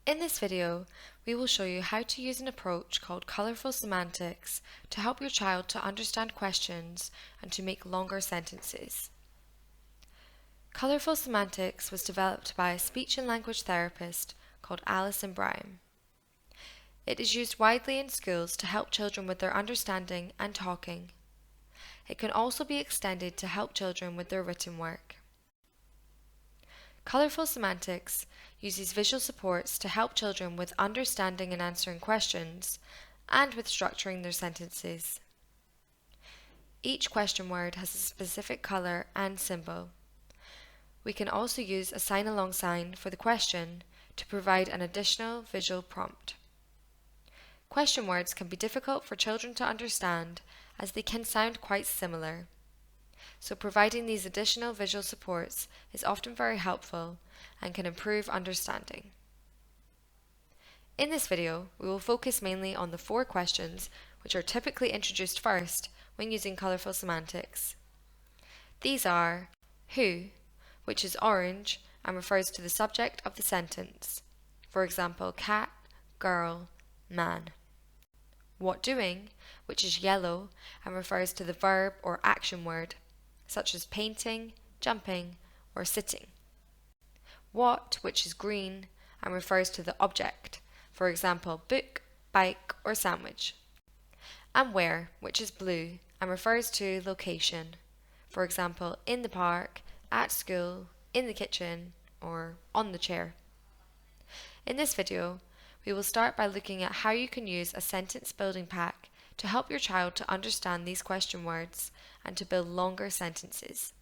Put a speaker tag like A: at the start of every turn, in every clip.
A: In this video, we will show you how to use an approach called colourful semantics to help your child to understand questions and to make longer sentences. Colourful semantics was developed by a speech and language therapist called Alison Brown. It is used widely in schools to help children with their understanding and talking. It can also be extended to help children with their written work. Colourful semantics uses visual supports to help children with understanding and answering questions and with structuring their sentences. Each question word has a specific colour and symbol. We can also use a sign-along sign for the question to provide an additional visual prompt. Question words can be difficult for children to understand as they can sound quite similar. So providing these additional visual supports is often very helpful and can improve understanding. In this video, we will focus mainly on the 4 questions which are typically introduced first when using colourful semantics. These are who, which is orange and refers to the subject of the sentence. For example, cat, girl, man. What doing, which is yellow and refers to the verb or action word, such as painting, jumping, or sitting. What, which is green and refers to the object, for example, book, bike, or sandwich. And where, which is blue and refers to location, for example, in the park, at school, in the kitchen, or on the chair. In this video, we will start by looking at how you can use a sentence building pack to help your child to understand these question words and to build longer sentences.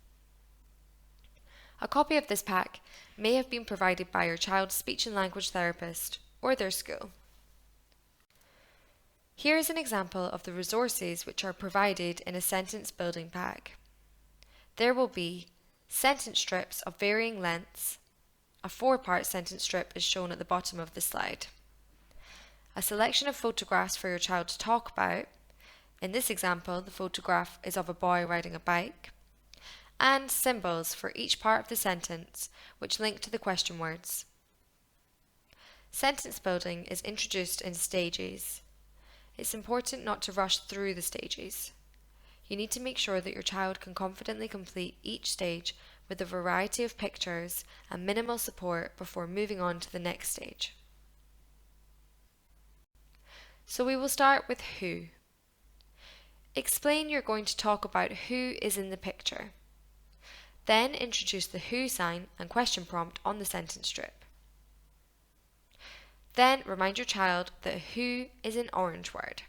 A: A copy of this pack may have been provided by your child's speech and language therapist or their school. Here is an example of the resources which are provided in a sentence building pack. There will be sentence strips of varying lengths. A 4-part sentence strip is shown at the bottom of the slide. A selection of photographs for your child to talk about. In this example, the photograph is of a boy riding a bike. And symbols for each part of the sentence which link to the question words. Sentence building is introduced in stages. It's important not to rush through the stages. You need to make sure that your child can confidently complete each stage with a variety of pictures and minimal support before moving on to the next stage. So we will start with who. Explain you're going to talk about who is in the picture. Then introduce the who sign and question prompt on the sentence strip. Then remind your child that who is an orange word.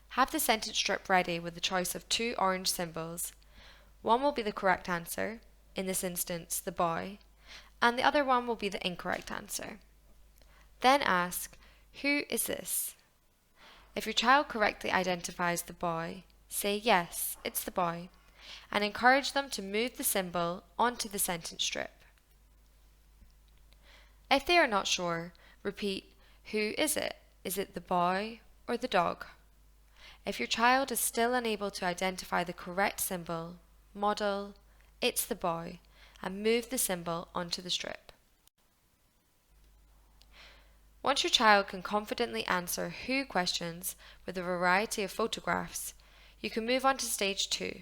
A: Have the sentence strip ready with the choice of 2 orange symbols. One will be the correct answer, in this instance the boy, and the other one will be the incorrect answer. Then ask, who is this? If your child correctly identifies the boy, say yes, it's the boy, and encourage them to move the symbol onto the sentence strip. If they are not sure, repeat, who is it? Is it the boy or the dog? If your child is still unable to identify the correct symbol, model, it's the boy, and move the symbol onto the strip. Once your child can confidently answer who questions with a variety of photographs, you can move on to stage 2.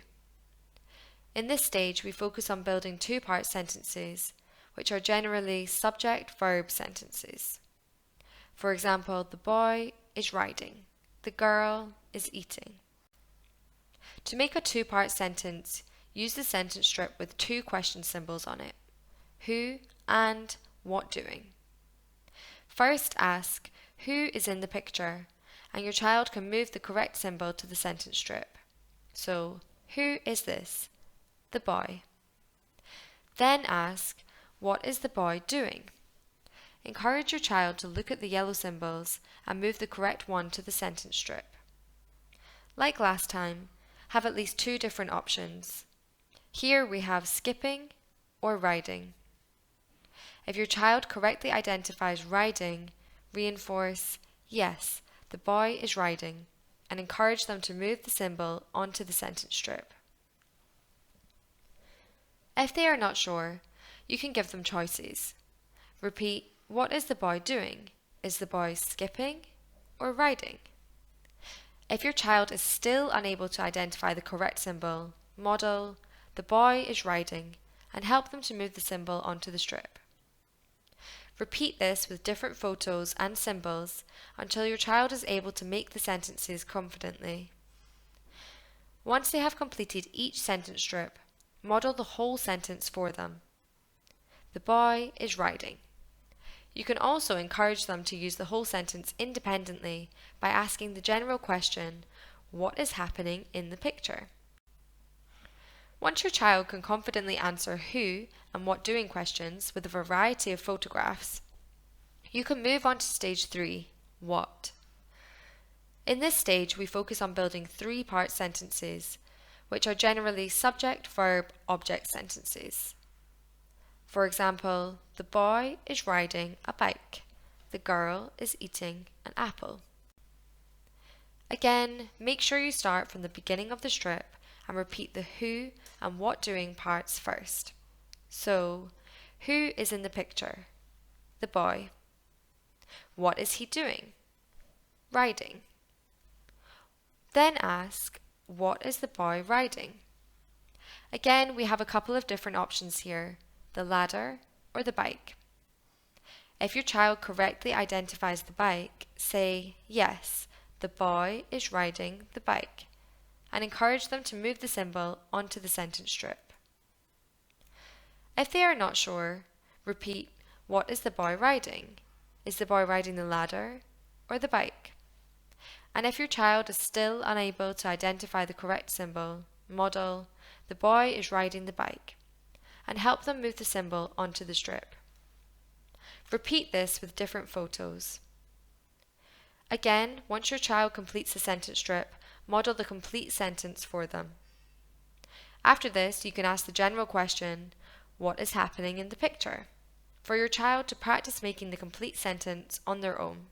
A: In this stage, we focus on building 2-part sentences, which are generally subject-verb sentences. For example, the boy is riding, the girl is eating. To make a 2-part sentence, use the sentence strip with 2 question symbols on it, who and what doing. First ask, who is in the picture? And your child can move the correct symbol to the sentence strip. So, who is this? The boy. Then ask, what is the boy doing? Encourage your child to look at the yellow symbols and move the correct one to the sentence strip. Like last time, have at least 2 different options. Here we have skipping or riding. If your child correctly identifies riding, reinforce, yes, the boy is riding, and encourage them to move the symbol onto the sentence strip. If they are not sure, you can give them choices. Repeat, what is the boy doing? Is the boy skipping or riding? If your child is still unable to identify the correct symbol, model, the boy is riding, and help them to move the symbol onto the strip. Repeat this with different photos and symbols until your child is able to make the sentences confidently. Once they have completed each sentence strip, model the whole sentence for them. The boy is riding. You can also encourage them to use the whole sentence independently by asking the general question, what is happening in the picture? Once your child can confidently answer who and what doing questions with a variety of photographs, you can move on to stage 3, what. In this stage, we focus on building 3-part sentences, which are generally subject, verb, object sentences. For example, the boy is riding a bike. The girl is eating an apple. Again, make sure you start from the beginning of the strip and repeat the who and what doing parts first. So, who is in the picture? The boy. What is he doing? Riding. Then ask, what is the boy riding? Again, we have a couple of different options here, the ladder or the bike. If your child correctly identifies the bike, say, yes, the boy is riding the bike, and encourage them to move the symbol onto the sentence strip. If they are not sure, repeat, what is the boy riding? Is the boy riding the ladder or the bike? And if your child is still unable to identify the correct symbol, model, the boy is riding the bike, and help them move the symbol onto the strip. Repeat this with different photos. Again, once your child completes the sentence strip, model the complete sentence for them. After this, you can ask the general question, what is happening in the picture? For your child to practice making the complete sentence on their own.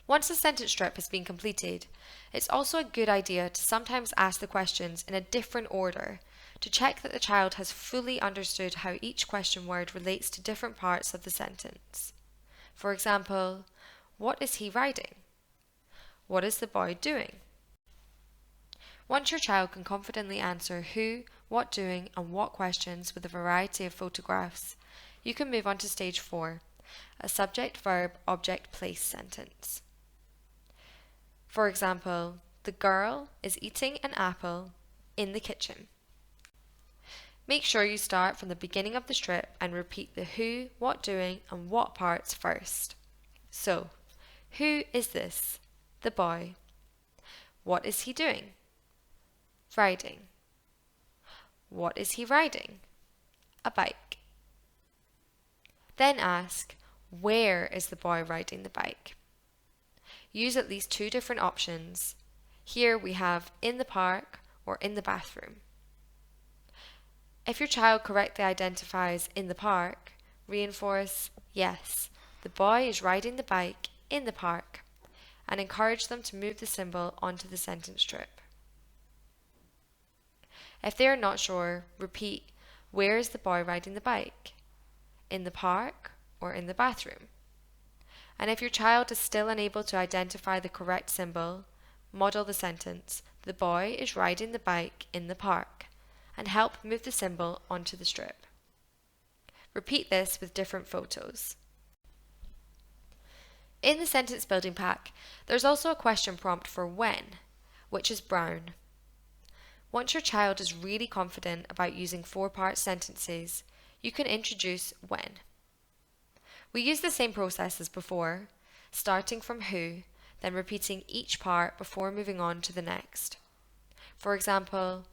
A: Once the sentence strip has been completed, it's also a good idea to sometimes ask the questions in a different order to check that the child has fully understood how each question word relates to different parts of the sentence. For example, what is he riding? What is the boy doing? Once your child can confidently answer who, what doing, and what questions with a variety of photographs, you can move on to stage 4, a subject, verb, object, place sentence. For example, the girl is eating an apple in the kitchen. Make sure you start from the beginning of the strip and repeat the who, what doing, and what parts first. So, who is this? The boy. What is he doing? Riding. What is he riding? A bike. Then ask, where is the boy riding the bike? Use at least 2 different options. Here we have in the park or in the bathroom. If your child correctly identifies in the park, reinforce, yes, the boy is riding the bike in the park, and encourage them to move the symbol onto the sentence strip. If they are not sure, repeat, where is the boy riding the bike? In the park or in the bathroom? And if your child is still unable to identify the correct symbol, model the sentence, the boy is riding the bike in the park, and help move the symbol onto the strip. Repeat this with different photos. In the sentence building pack, there's also a question prompt for when, which is brown. Once your child is really confident about using 4-part sentences, you can introduce when. We use the same process as before, starting from who, then repeating each part before moving on to the next. For example,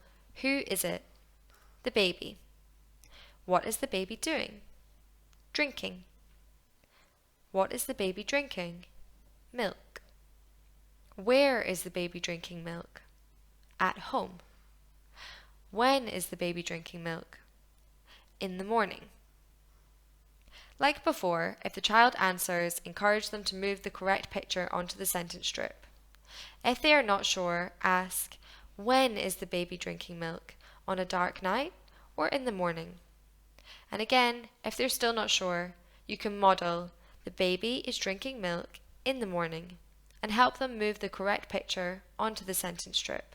A: who is it? The baby. What is the baby doing? Drinking. What is the baby drinking? Milk. Where is the baby drinking milk? At home. When is the baby drinking milk? In the morning. Like before, if the child answers, encourage them to move the correct picture onto the sentence strip. If they are not sure, ask, when is the baby drinking milk? On a dark night or in the morning? And again, if they're still not sure, you can model "the baby is drinking milk in the morning" and help them move the correct picture onto the sentence strip.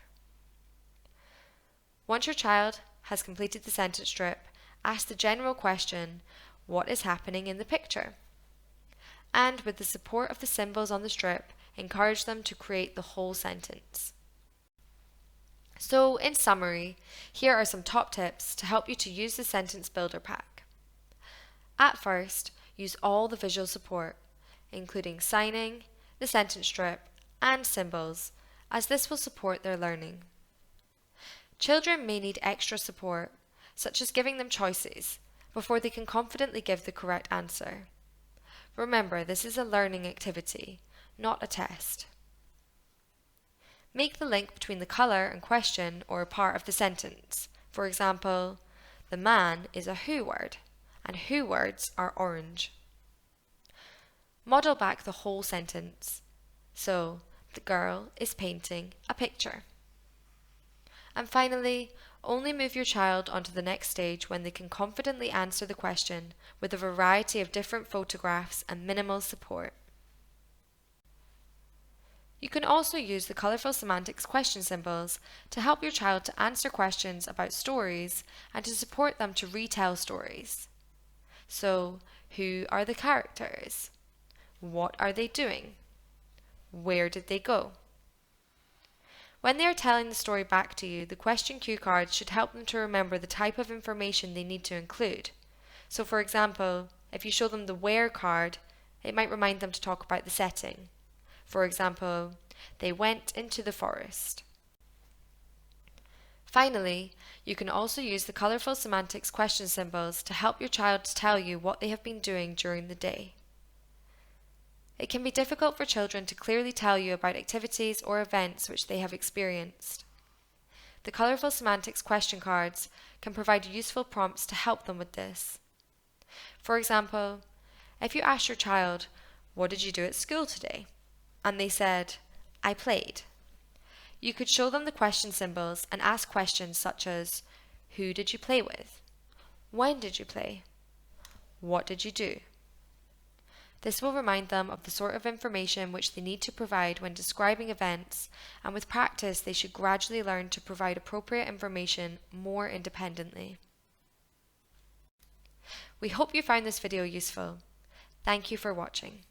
A: Once your child has completed the sentence strip, ask the general question, "What is happening in the picture?" And with the support of the symbols on the strip, encourage them to create the whole sentence. So, in summary, here are some top tips to help you to use the Sentence Builder Pack. At first, use all the visual support, including signing, the sentence strip, and symbols, as this will support their learning. Children may need extra support, such as giving them choices, before they can confidently give the correct answer. Remember, this is a learning activity, not a test. Make the link between the colour and question or a part of the sentence. For example, "The man is a who word," and who words are orange. Model back the whole sentence. So, "The girl is painting a picture." And finally, only move your child onto the next stage when they can confidently answer the question with a variety of different photographs and minimal support. You can also use the colourful semantics question symbols to help your child to answer questions about stories and to support them to retell stories. So, who are the characters? What are they doing? Where did they go? When they are telling the story back to you, the question cue cards should help them to remember the type of information they need to include. So for example, if you show them the where card, it might remind them to talk about the setting. For example, "They went into the forest." Finally, you can also use the colourful semantics question symbols to help your child to tell you what they have been doing during the day. It can be difficult for children to clearly tell you about activities or events which they have experienced. The colourful semantics question cards can provide useful prompts to help them with this. For example, if you ask your child, "What did you do at school today?" and they said, "I played," you could show them the question symbols and ask questions such as, "Who did you play with? When did you play? What did you do?" This will remind them of the sort of information which they need to provide when describing events, and with practice they should gradually learn to provide appropriate information more independently. We hope you found this video useful. Thank you for watching.